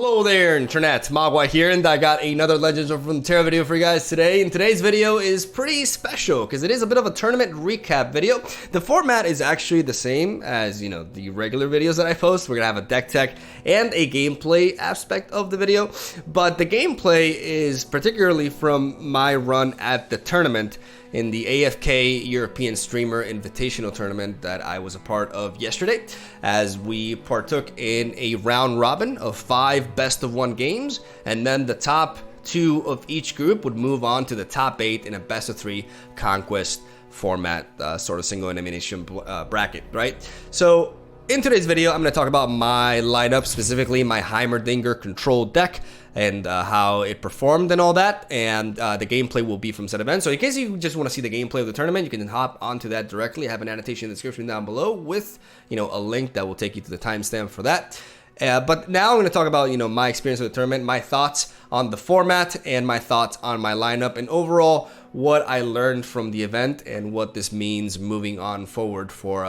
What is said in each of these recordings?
Hello there, Internet. Mogwai here, and I got another Legends of Runeterra video for you guys today. And today's video is pretty special because it is a bit of a tournament recap video. The format is actually the same as, the regular videos that I post. We're gonna have a deck tech and a gameplay aspect of the video, but the gameplay is particularly from my run at the tournament in the AFK European Streamer Invitational Tournament that I was a part of yesterday, as we partook in a round robin of 5 best-of-1 games, and then the top 2 of each group would move on to the top 8 in a best-of-3 conquest format, sort of single elimination bracket, right? So in today's video, I'm going to talk about my lineup, specifically my HEIMERDINGER control deck, and how it performed and all that, and the gameplay will be from said event. So in case you just want to see the gameplay of the tournament, you can hop onto that directly. I have an annotation in the description down below with a link that will take you to the timestamp for that. But now I'm going to talk about my experience with the tournament, my thoughts on the format, and my thoughts on my lineup, and overall what I learned from the event and what this means moving on forward for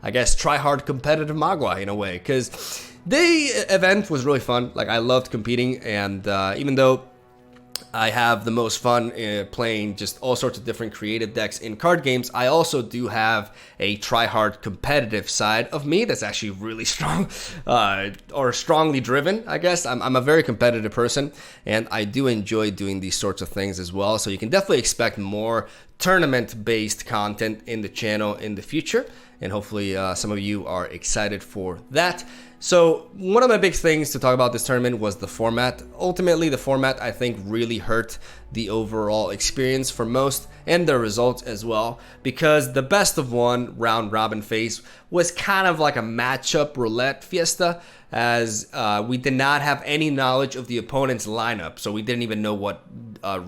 I guess try hard competitive Mogwai in a way, because the event was really fun. Like, I loved competing, and even though I have the most fun playing just all sorts of different creative decks in card games, I also do have a try-hard competitive side of me that's actually really strong, or strongly driven, I guess. I'm a very competitive person, and I do enjoy doing these sorts of things as well. So you can definitely expect more tournament-based content in the channel in the future, and hopefully some of you are excited for that. So one of my big things to talk about this tournament was the format. Ultimately, the format, I think, really hurt the overall experience for most, and the results as well, because the best of one round robin phase was kind of like a matchup roulette fiesta, as we did not have any knowledge of the opponent's lineup. So we didn't even know what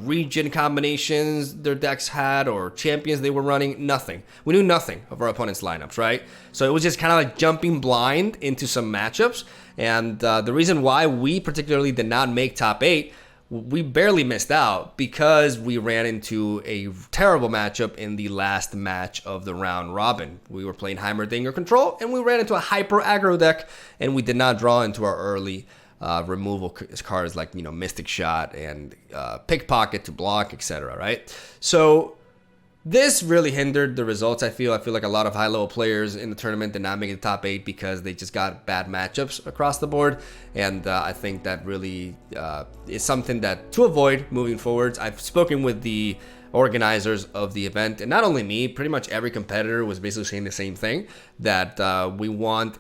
region combinations their decks had or champions they were running. Nothing. We knew nothing of our opponent's lineups, right? So it was just kind of like jumping blind into some matchups. And the reason why we particularly did not make top 8, we barely missed out because we ran into a terrible matchup in the last match of the round robin. We were playing HEIMERDINGER control, and we ran into a hyper aggro deck, and we did not draw into our early removal cards like Mystic Shot and Pickpocket to block, etc. Right? So this really hindered the results. I feel like a lot of high-level players in the tournament did not make the top 8 because they just got bad matchups across the board, and I think that really is something that to avoid moving forwards. I've spoken with the organizers of the event, and not only me, pretty much every competitor was basically saying the same thing, that we want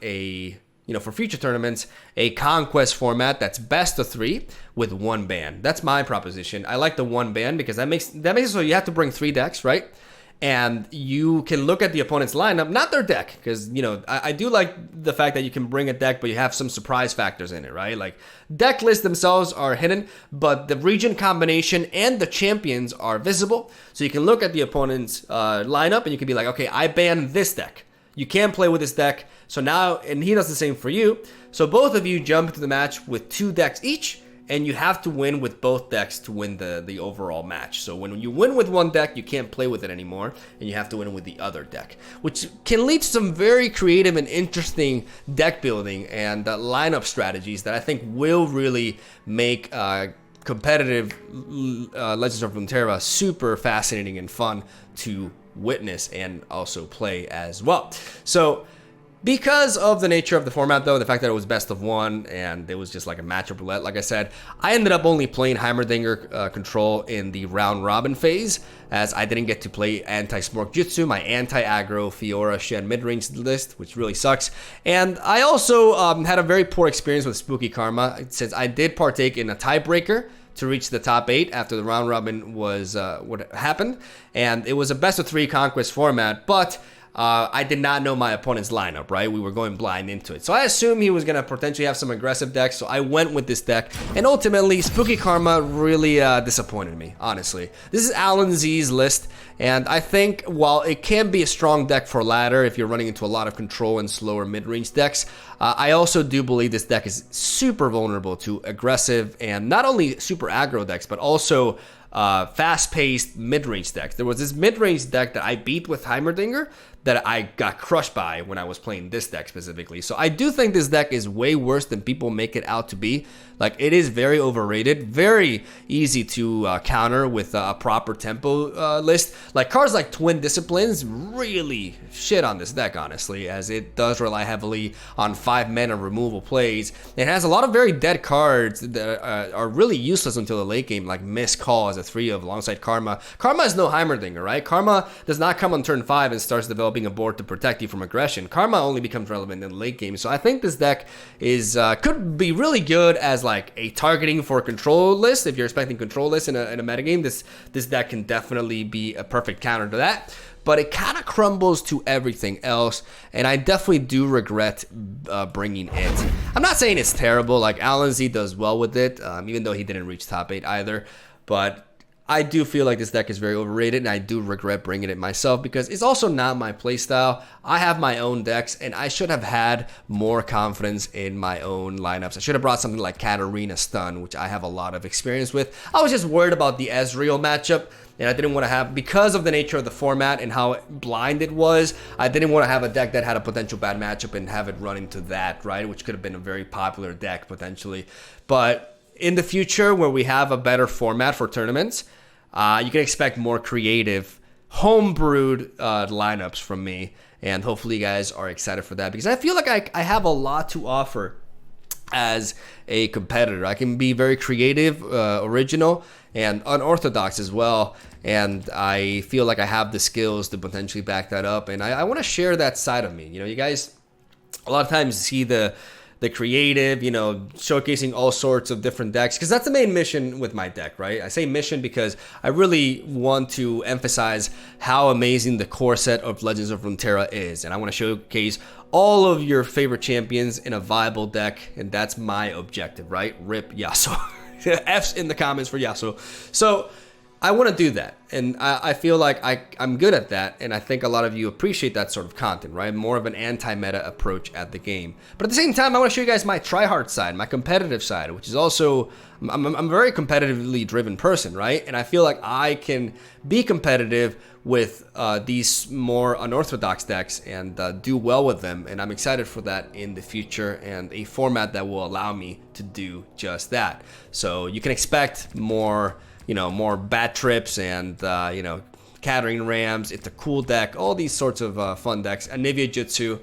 for future tournaments, a conquest format that's best of 3 with 1 ban. That's my proposition. I like the 1 ban because that makes it so you have to bring 3 decks, right? And you can look at the opponent's lineup, not their deck, because I do like the fact that you can bring a deck, but you have some surprise factors in it, right? Like, deck lists themselves are hidden, but the region combination and the champions are visible. So you can look at the opponent's lineup, and you can be like, okay, I ban this deck. You can't play with this deck. So now, and he does the same for you. So both of you jump into the match with 2 decks each, and you have to win with both decks to win the overall match. So when you win with 1 deck, you can't play with it anymore, and you have to win with the other deck, which can lead to some very creative and interesting deck building and lineup strategies that I think will really make competitive Legends of Runeterra super fascinating and fun to witness and also play as well. So because of the nature of the format, though, the fact that it was best of 1 and it was just like a matchup roulette, like I said, I ended up only playing HEIMERDINGER control in the round robin phase, as I didn't get to play anti-Smork Jutsu, my anti-aggro Fiora Shen midrange list, which really sucks. And I also had a very poor experience with Spooky Karma, since I did partake in a tiebreaker to reach the top 8 after the round robin was what happened, and it was a best of 3 conquest format, but I did not know my opponent's lineup, right? We were going blind into it. So I assumed he was going to potentially have some aggressive decks, so I went with this deck. And ultimately, Spooky Karma really disappointed me, honestly. This is Alan Z's list, and I think while it can be a strong deck for ladder if you're running into a lot of control and slower mid-range decks, I also do believe this deck is super vulnerable to aggressive and not only super aggro decks, but also fast-paced mid-range decks. There was this mid-range deck that I beat with HEIMERDINGER that I got crushed by when I was playing this deck specifically. So I do think this deck is way worse than people make it out to be. Like, it is very overrated, very easy to counter with a proper tempo list. Like, cards like Twin Disciplines really shit on this deck, honestly, as it does rely heavily on 5-mana removal plays. It has a lot of very dead cards that are really useless until the late game, like Missed Call as a 3-of alongside Karma. Karma is no Heimerdinger, right? Karma does not come on turn 5 and starts developing a board to protect you from aggression. Karma only becomes relevant in the late game. So I think this deck is could be really good as like a targeting for control list. If you're expecting control lists in a metagame, this deck can definitely be a perfect counter to that. But it kind of crumbles to everything else, and I definitely do regret bringing it. I'm not saying it's terrible. Like, Alan Z does well with it, even though he didn't reach top 8 either. But I do feel like this deck is very overrated, and I do regret bringing it myself because it's also not my playstyle. I have my own decks, and I should have had more confidence in my own lineups. I should have brought something like Katarina Stun, which I have a lot of experience with. I was just worried about the Ezreal matchup, and I didn't want to have, because of the nature of the format and how blind it was, I didn't want to have a deck that had a potential bad matchup and have it run into that, right? Which could have been a very popular deck potentially. But in the future, where we have a better format for tournaments, you can expect more creative, homebrewed lineups from me, and hopefully you guys are excited for that because I feel like I have a lot to offer as a competitor. I can be very creative, original, and unorthodox as well, and I feel like I have the skills to potentially back that up, and I want to share that side of me. You know, you guys a lot of times see the creative, you know, showcasing all sorts of different decks, because that's the main mission with my deck, right? I say mission because I really want to emphasize how amazing the core set of Legends of Runeterra is, and I want to showcase all of your favorite champions in a viable deck, and that's my objective, right? Rip Yasuo. F's in the comments for Yasuo. So I want to do that, and I feel like I'm good at that, and I think a lot of you appreciate that sort of content, right? More of an anti-meta approach at the game. But at the same time, I want to show you guys my tryhard side, my competitive side, which is also, I'm a very competitively driven person, right? And I feel like I can be competitive with these more unorthodox decks and do well with them, and I'm excited for that in the future and a format that will allow me to do just that. So you can expect more, you know, more bat trips and, you know, Catering Rams. It's a cool deck, all these sorts of fun decks. Anivia Jutsu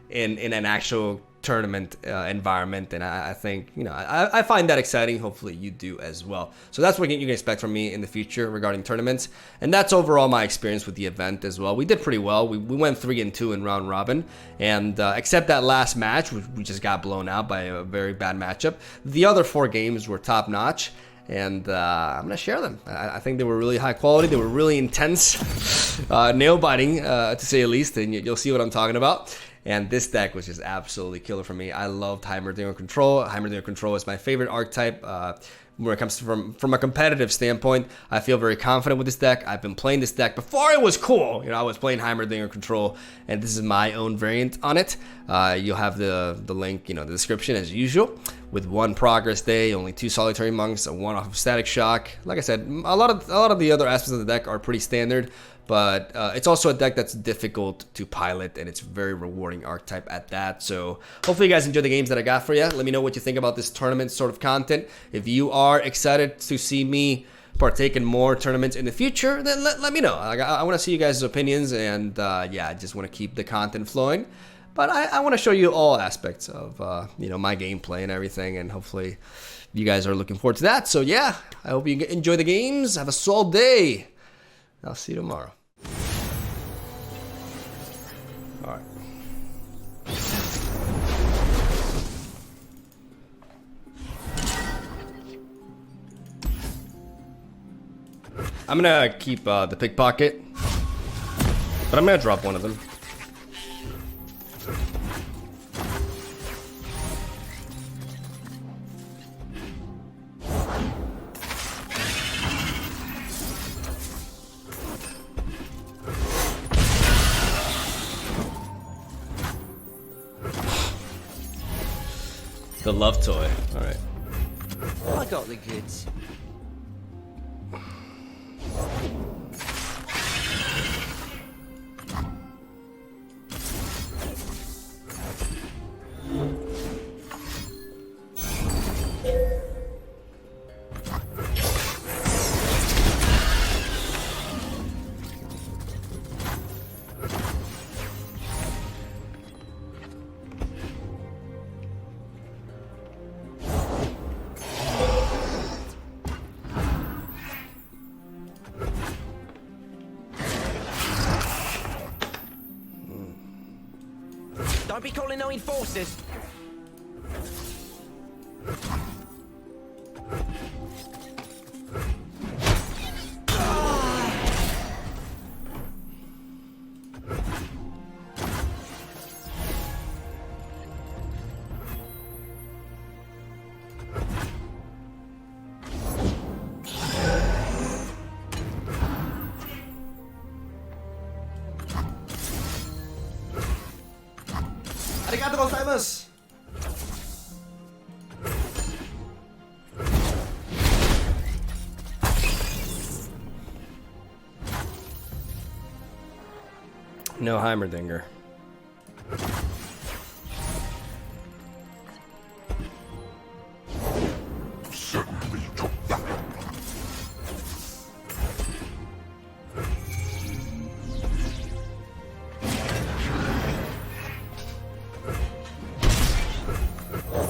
in an actual tournament environment, and I think, you know, I find that exciting. Hopefully you do as well. So that's what you can expect from me in the future regarding tournaments, and that's overall my experience with the event as well. We did pretty well. We went 3-2 in round robin, and except that last match, which we just got blown out by a very bad matchup, the other 4 games were top notch. And I'm going to share them. I think they were really high quality. They were really intense, nail-biting, to say the least, and you'll see what I'm talking about. And this deck was just absolutely killer for me. I loved Heimerdinger Control. Heimerdinger Control is my favorite archetype. When it comes to from a competitive standpoint, I feel very confident with this deck. I've been playing this deck before it was cool. You know, I was playing Heimerdinger Control, and this is my own variant on it. You'll have the link, you know, the description as usual. With 1 progress day, only 2 solitary monks, a 1 off of static shock. Like I said, a lot of the other aspects of the deck are pretty standard, but it's also a deck that's difficult to pilot, and it's very rewarding archetype at that. So hopefully you guys enjoy the games that I got for you. Let me know what you think about this tournament sort of content. If you are excited to see me partake in more tournaments in the future, then let me know. I want to see you guys' opinions, and yeah, I just want to keep the content flowing. But I want to show you all aspects of you know, my gameplay and everything, and hopefully you guys are looking forward to that. So yeah, I hope you enjoy the games. Have a solid day. I'll see you tomorrow. All right. I'm gonna keep the pickpocket, but I'm gonna drop one of them. The love toy. All right. I got the goods. Don't be calling no enforcers. Arigatou gozaimasu! No HEIMERDINGER.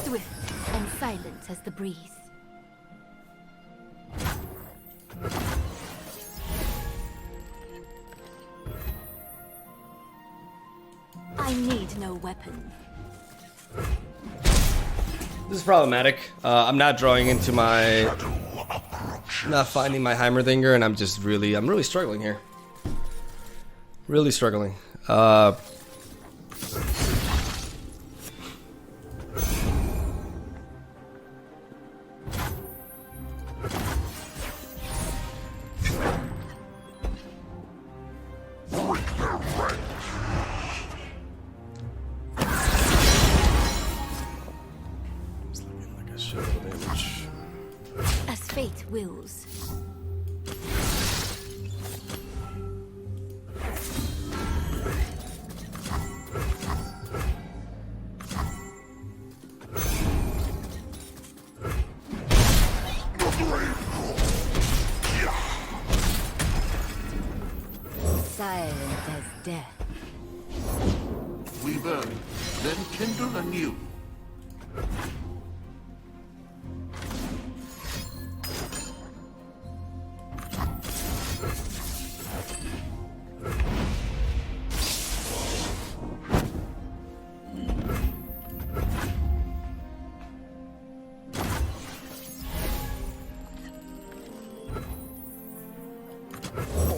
Swift and silent as the breeze. I need no weapon. This is problematic. I'm not drawing into my... not finding my HEIMERDINGER, and I'm really struggling here. Really struggling. As fate wills. Silent as death. We burn, then kindle anew.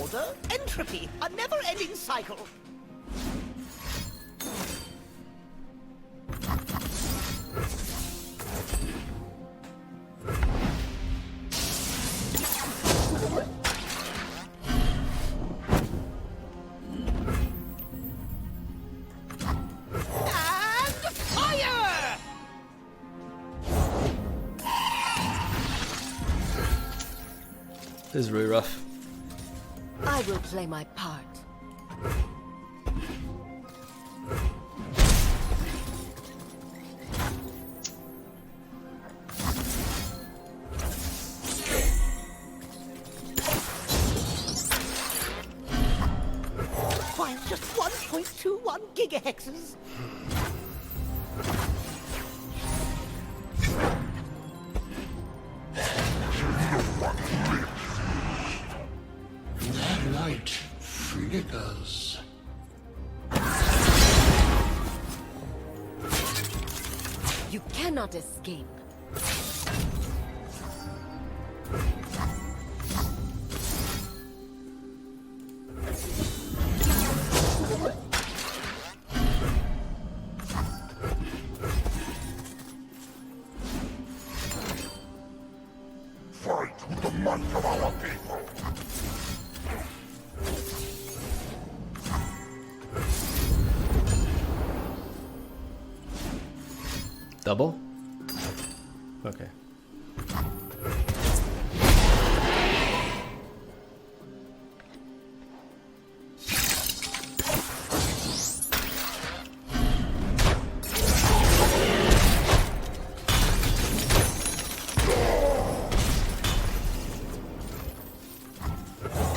Order, entropy, a never-ending cycle. And fire! This is really rough. I will play my part. Why, just 1.21 gigahexes. That light flickers. You cannot escape. Fight with the might of our people. Double? Okay.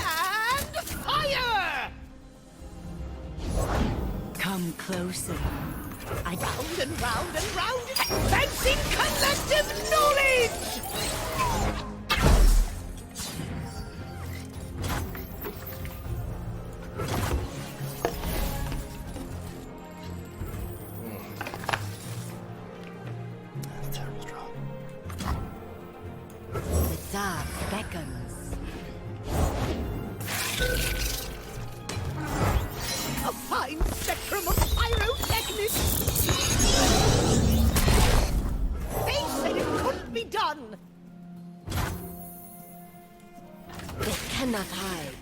And fire! Come closer. I Round and round and round, advancing collective knowledge! not hide.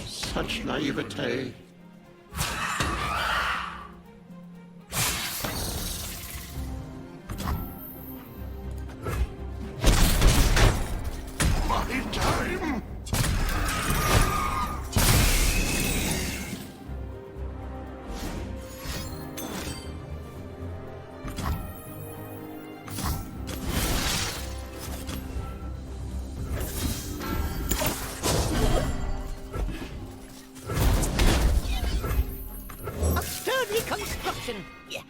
Such naivete. My time. A sturdy construction. Yeah.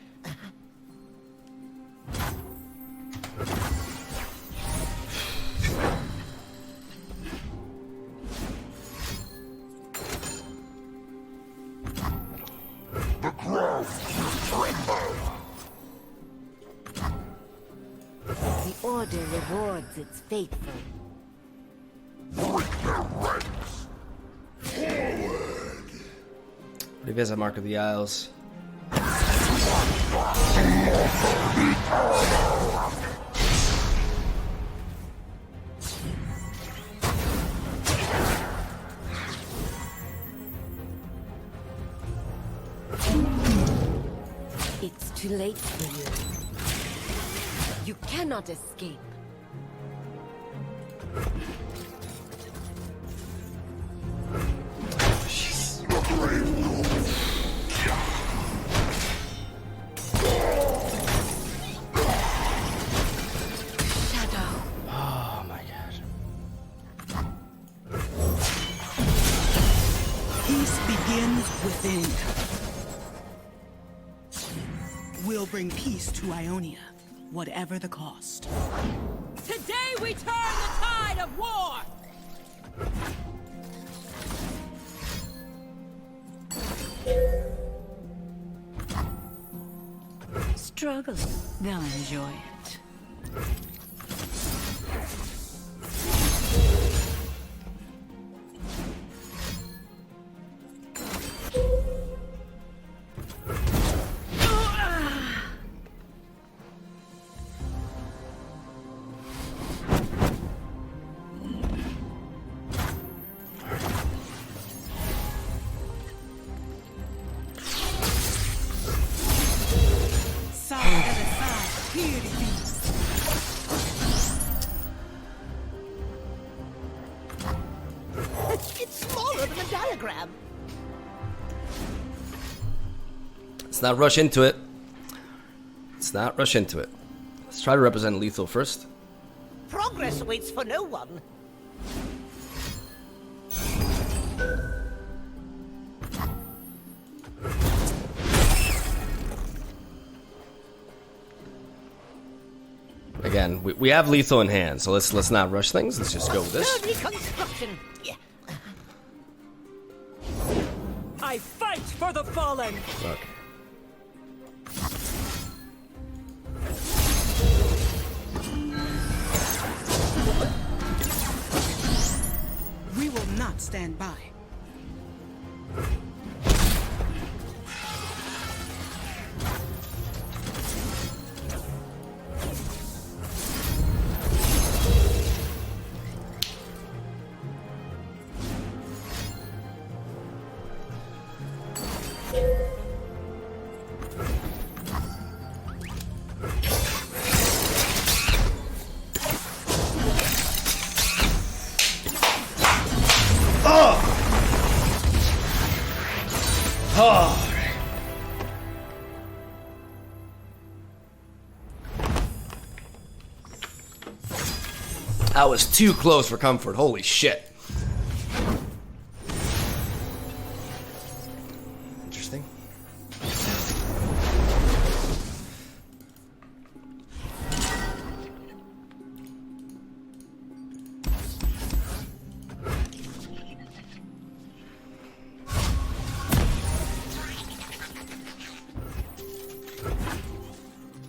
The ground tremble. The Order rewards its faithful. Break their ranks. Revisit Mark of the Isles. It's too late for you. You cannot escape. Shadow. Oh my god. Peace begins within. We'll bring peace to Ionia, whatever the cost. Today we turn the tide of war. Struggle. They'll enjoy it. It's smaller than a diagram. Let's not rush into it. Let's not rush into it. Let's try to represent lethal first. Progress waits for no one. Again, we have lethal in hand, so let's not rush things. Let's just go with this. Sturdy construction. Yeah. I fight for the fallen! Look. We will not stand by. That was too close for comfort. Holy shit. Interesting.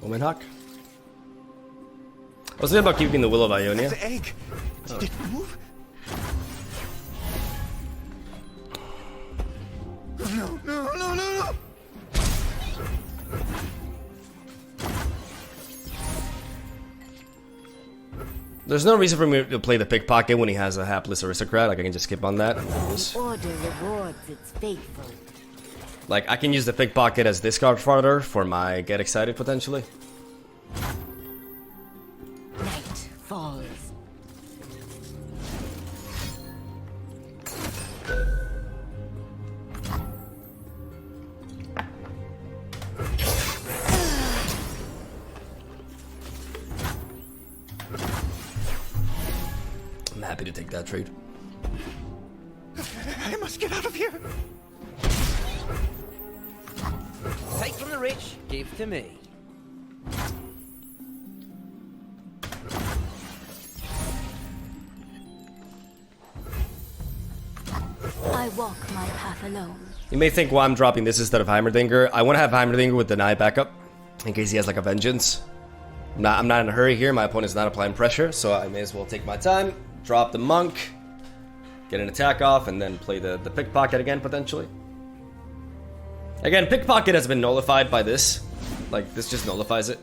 Woman Hawk. I was thinking about keeping the Will of Ionia. The egg. Did it move? No, no, no, no, no! There's no reason for me to play the pickpocket when he has a hapless aristocrat. Like, I can just skip on that. Order rewards its faithful. Like, I can use the pickpocket as discard fodder for my get excited potentially. Night falls. I'm happy to take that trade. I must get out of here. Take from the rich, give to me. I walk my path alone. You may think why I'm dropping this instead of Heimerdinger. I want to have Heimerdinger with deny backup in case he has like a vengeance. I'm not in a hurry here. My opponent's not applying pressure, so I may as well take my time, drop the monk, get an attack off, and then play the pickpocket again potentially. Again, pickpocket has been nullified by this. Like, this just nullifies it.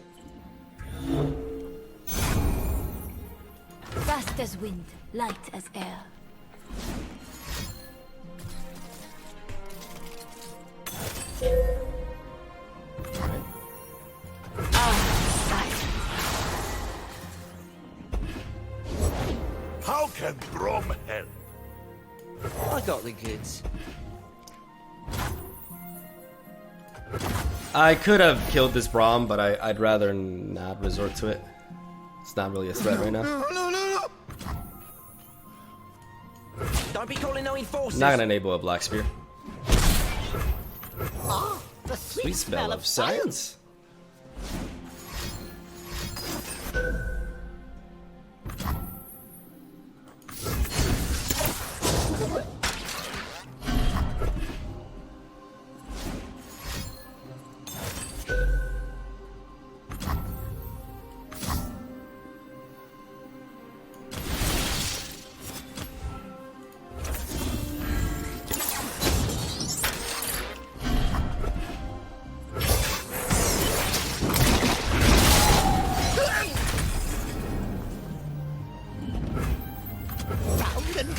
Fast as wind, light as air. How can Brom help? I got the goods. I could have killed this Braum, but I'd rather not resort to it. It's not really a threat right now. No. Don't be calling no enforcers. Not gonna enable a Black Spear. Ah, the Sweet smell of science.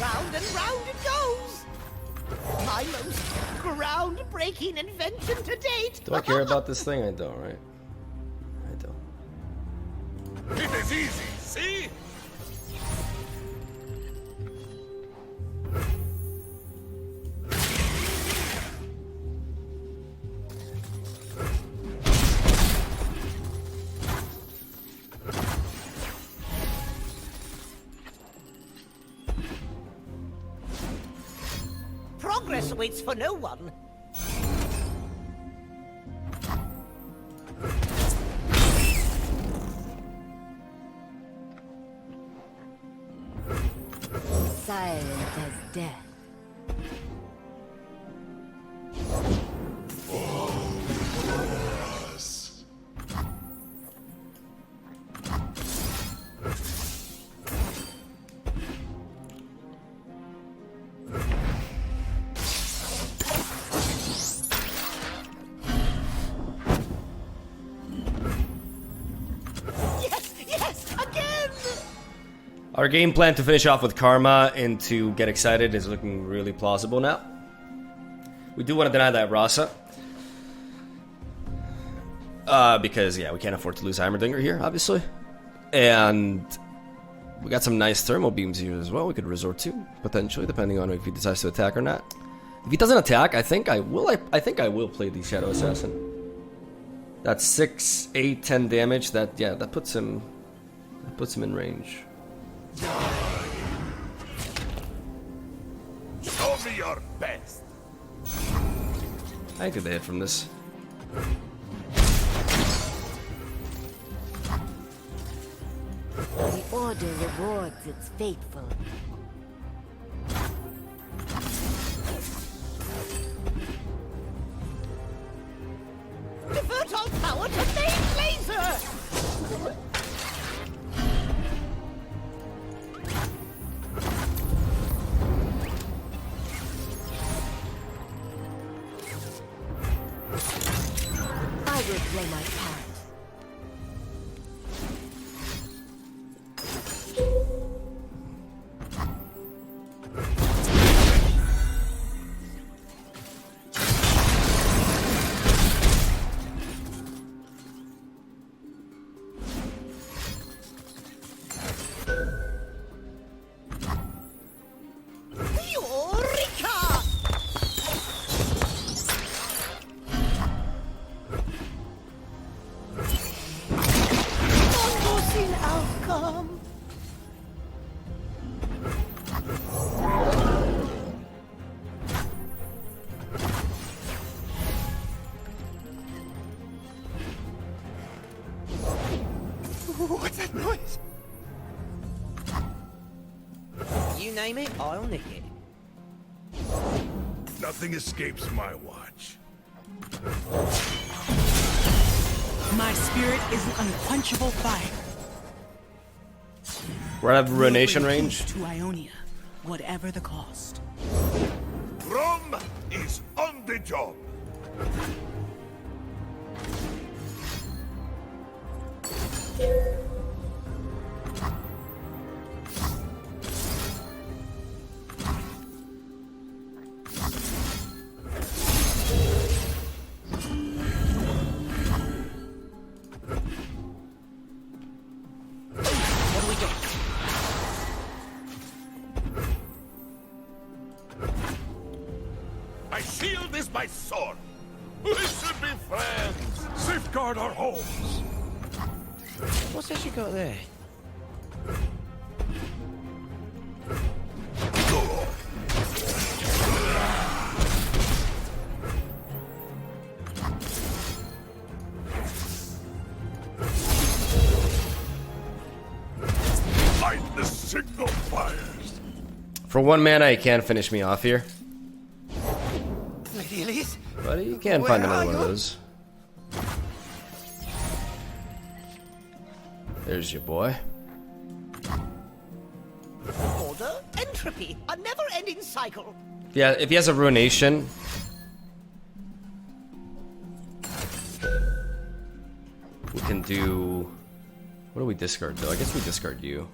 Round and round it goes. My most groundbreaking invention to date. Do I care about this thing? I don't, right? I don't. It is easy, see? Progress waits for no one. Silent as death. Our game plan to finish off with Karma and to get excited is looking really plausible now. We do want to deny that Rasa. Because, yeah, we can't afford to lose Heimerdinger here, obviously. And we got some nice thermal beams here as well we could resort to, potentially, depending on if he decides to attack or not. If he doesn't attack, I think I will play the Shadow Assassin. That's 6, 8, 10 damage. That puts him in range. Show me your best. I could hit from this. The order rewards its faithful. Divert all power to main laser! I will play my part. name it, I'll nick it. Nothing escapes my watch. My spirit is an unquenchable fire. We're out of Will ruination bring range. peace to Ionia, whatever the cost. Rome is on the job. What do we got? My shield is my sword. We should be friends. Safeguard our homes. What's that you got there? Light the signal fires. For 1 mana, he can't finish me off here. Lady Elise, But you can Where find are another one of you? those. There's your boy. order, entropy, a never-ending cycle. Yeah, if he has a ruination. We can do... What do we discard though? I guess we discard you.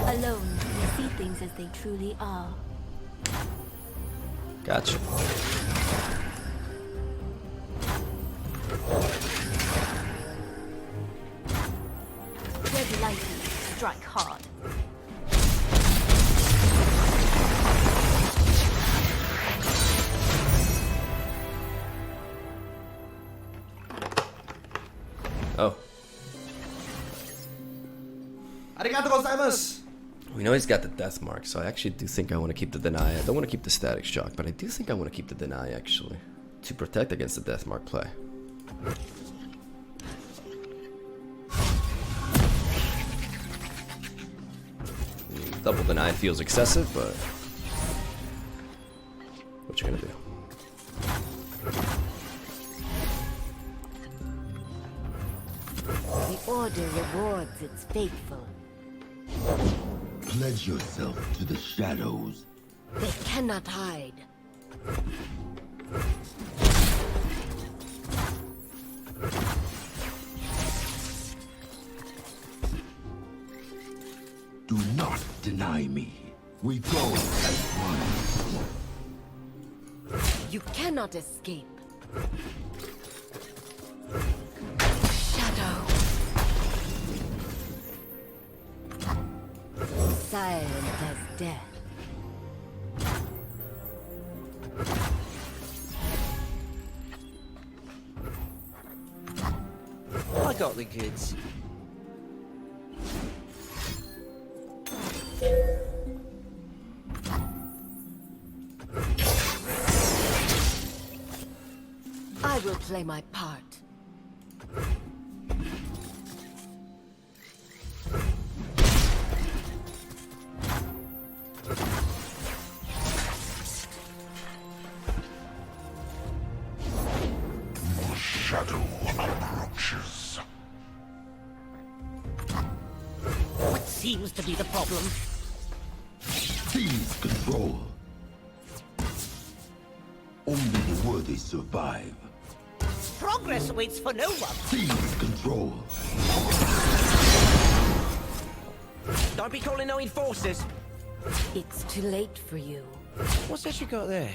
Alone, we see things as they truly are. Gotcha. Tread lightly, strike hard. Oh. Arigato gozaimasu! We know he's got the death mark, so I actually do think I want to keep the deny. I don't want to keep the static shock, but I do think I want to keep the deny actually. To protect against the death mark play. Double deny feels excessive, but what you gonna do? The Order rewards its faithful. Pledge yourself to the shadows. They cannot hide. Do not deny me. We go as one. You cannot escape. Shadow. Silent as death. I got the goods. I will play my part. The shadow approaches. What seems to be the problem? Seize control. Only the worthy survive. Progress waits for no one. Seize control. Don't be calling no enforcers. It's too late for you. What's that you got there?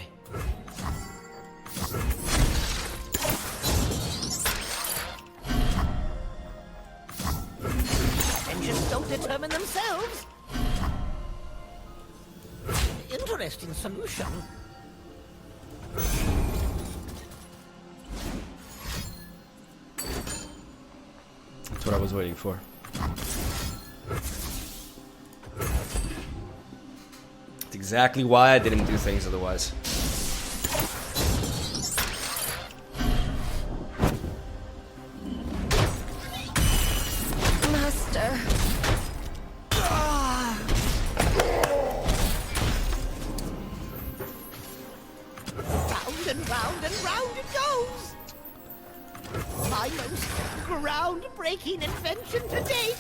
Engines don't determine themselves. Interesting solution. what I was waiting for. That's exactly why I didn't do things otherwise. Master. Round and round it goes! My most groundbreaking invention to date!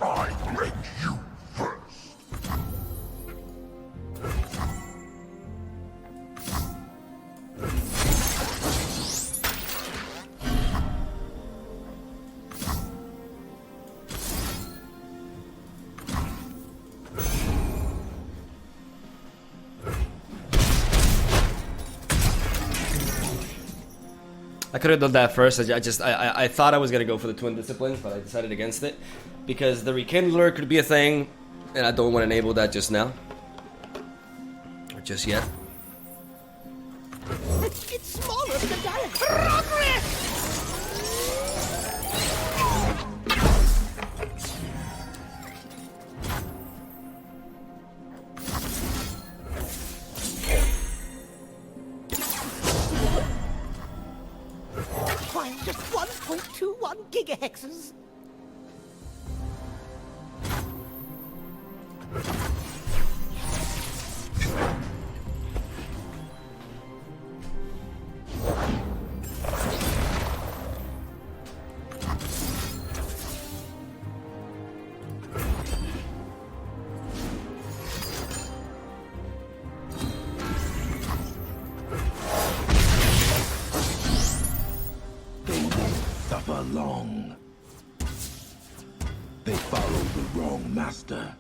I bring you first. I could have done that first. I thought I was gonna go for the twin disciplines, but I decided against it because the rekindler could be a thing, and I don't want to enable that just now or just yet. It's smaller than diet. Progress! Requiring just 1.21 gigahexes. Suffer long. They follow the wrong master.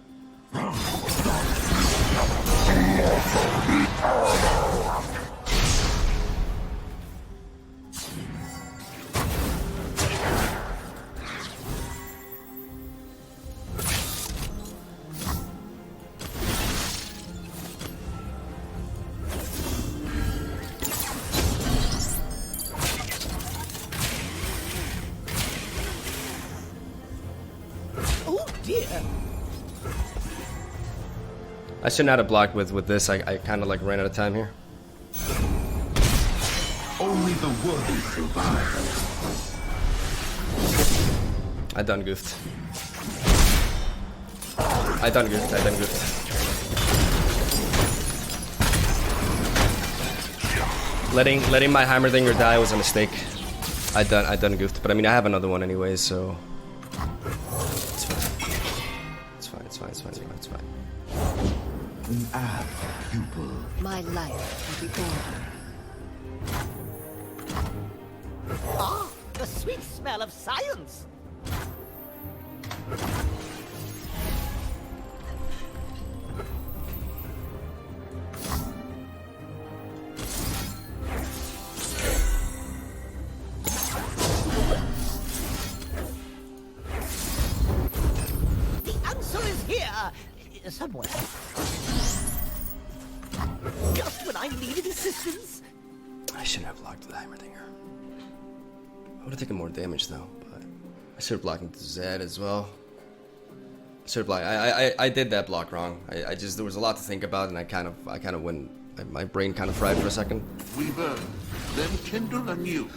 Oh dear. I should not have blocked with this. I kind of like ran out of time here. Only the worthy survive. I done goofed. I done goofed. Letting my Heimerdinger die was a mistake. I done goofed, but I mean I have another one anyway, so it's fine. An apt pupil. My life will be born. Ah, the sweet smell of science. The answer is here, somewhere. Just when I needed assistance. I shouldn't have blocked the Heimerdinger. I would have taken more damage though, but I should have blocked into Z as well. I did that block wrong. I just there was a lot to think about, and I kind of went. My brain kind of fried for a second. We burn, then kindle anew.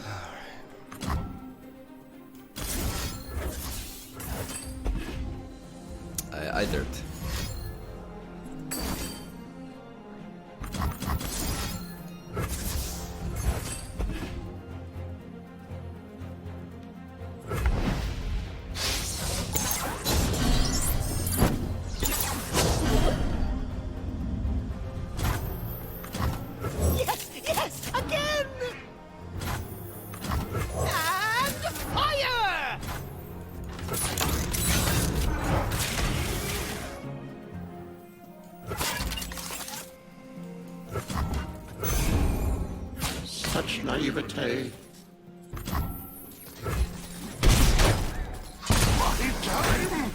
I dirt. Yes, again! And fire! Such naivete. My time!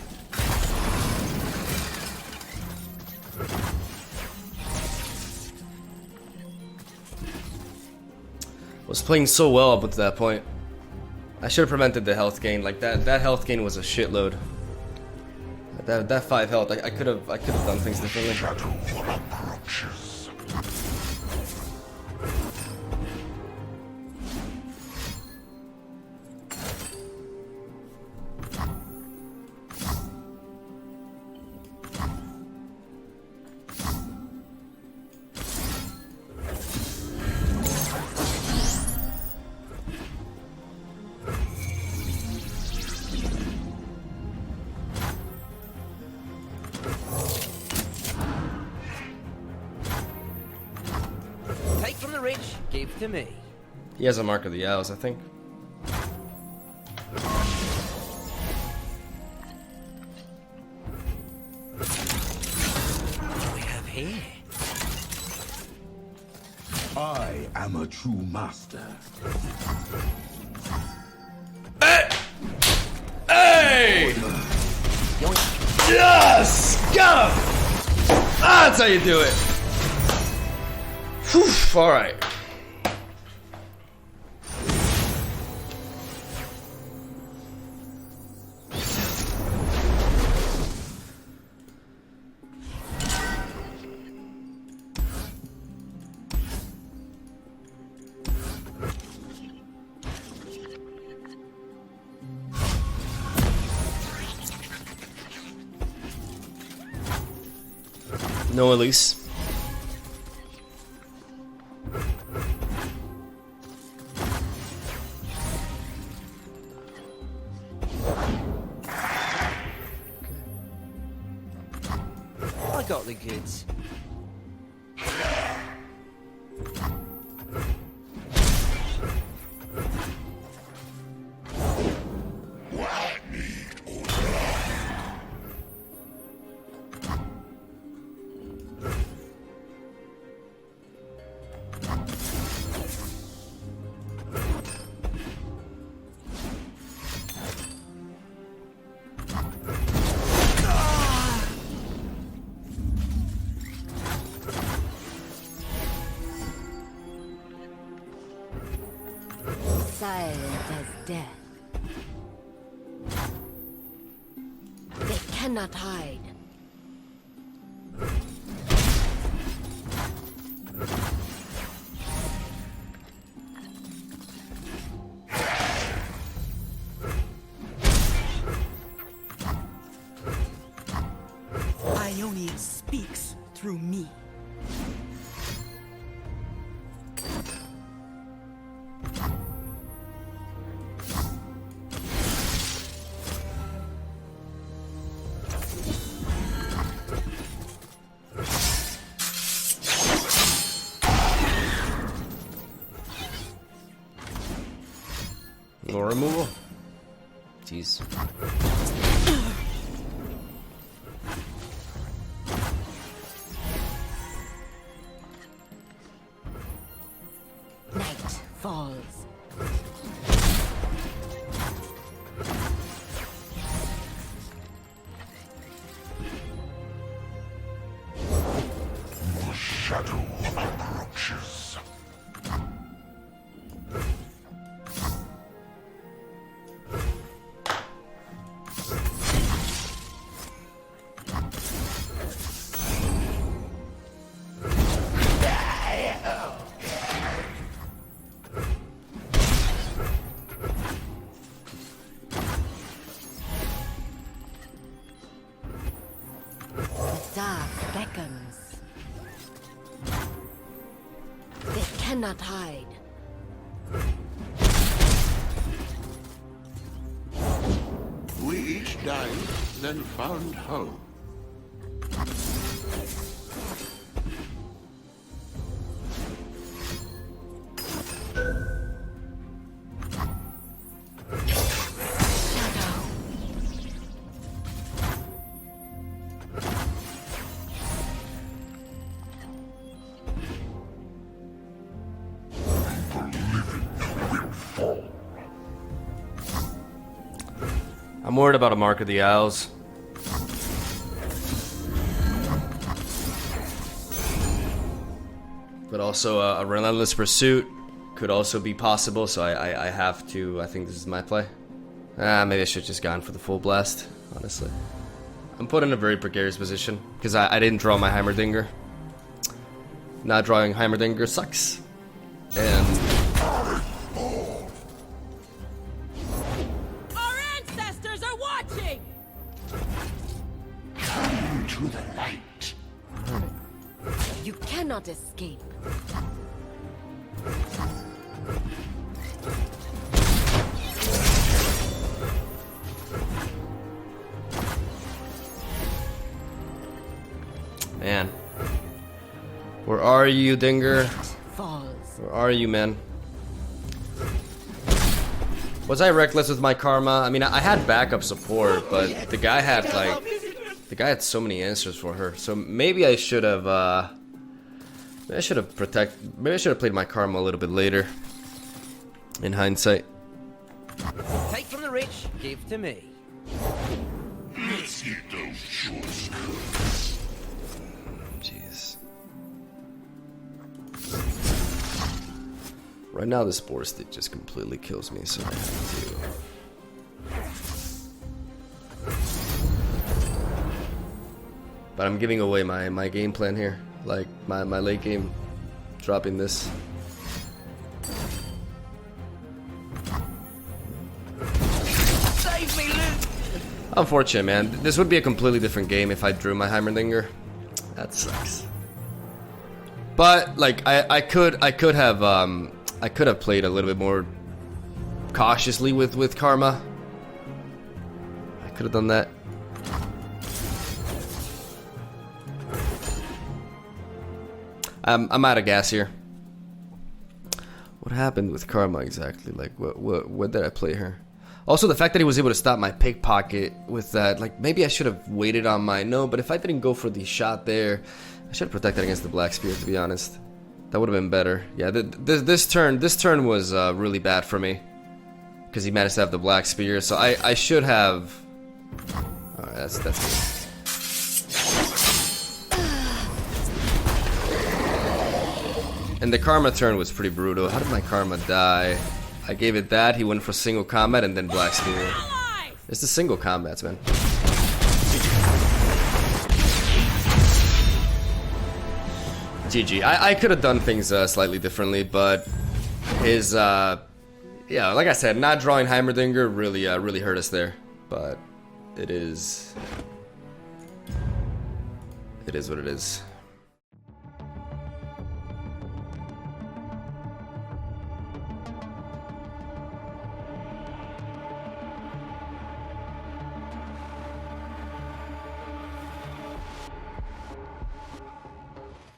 was playing so well up until that point. I should have prevented the health gain. Like that health gain was a shitload. That 5 health, I could have done things differently. Take from the rich, give to me. He has a Mark of the Owls, I think. What do we have here? I am a true master. Hey! Yes! Got him! That's how you do it. Whew, all right. No Elise. I got the goods. Silent as death. They cannot hide. Ionia speaks through me. No removal. Jeez. Night falls. The shadow approaches. The dark beckons. They cannot hide. We each died, then found home. Shadow. I'm worried about a Mark of the Owls. But also a Relentless Pursuit could also be possible, so I have to. I think this is my play. Maybe I should just gone for the full blast, honestly. I'm put in a very precarious position because I didn't draw my Heimerdinger. Not drawing Heimerdinger sucks. And Our ancestors are watching! Come to the light. You cannot escape. man, where are you, Dinger? Falls. Where are you, man? Was I reckless with my karma? I mean, I had backup support, but the guy had like, the guy had so many answers for her. So maybe I should have, maybe I should have played my karma a little bit later. In hindsight. Take from the rich, give to me. Let's get those shorts. Jeez. Right now, the Spore Stick just completely kills me, so I have to. But I'm giving away my game plan here, like my late game, dropping this. Save me, Luke! Unfortunate, man. This would be a completely different game if I drew my Heimerdinger. That sucks. But like I could have played a little bit more cautiously with karma. I could have done that. I'm out of gas here. What happened with karma exactly? Like what did I play her? Also, the fact that he was able to stop my pickpocket with that, like, maybe I should have waited on my... No, but if I didn't go for the shot there, I should have protected against the Black Spear, to be honest. That would have been better. Yeah, this turn was really bad for me. Because he managed to have the Black Spear, so I should have... Alright, that's good. And the karma turn was pretty brutal. How did my karma die? I gave it that, he went for single combat and then Black Spear. It's the single combats, man. GG. I could have done things slightly differently, but his, yeah, like I said, not drawing Heimerdinger really hurt us there. But it is what it is.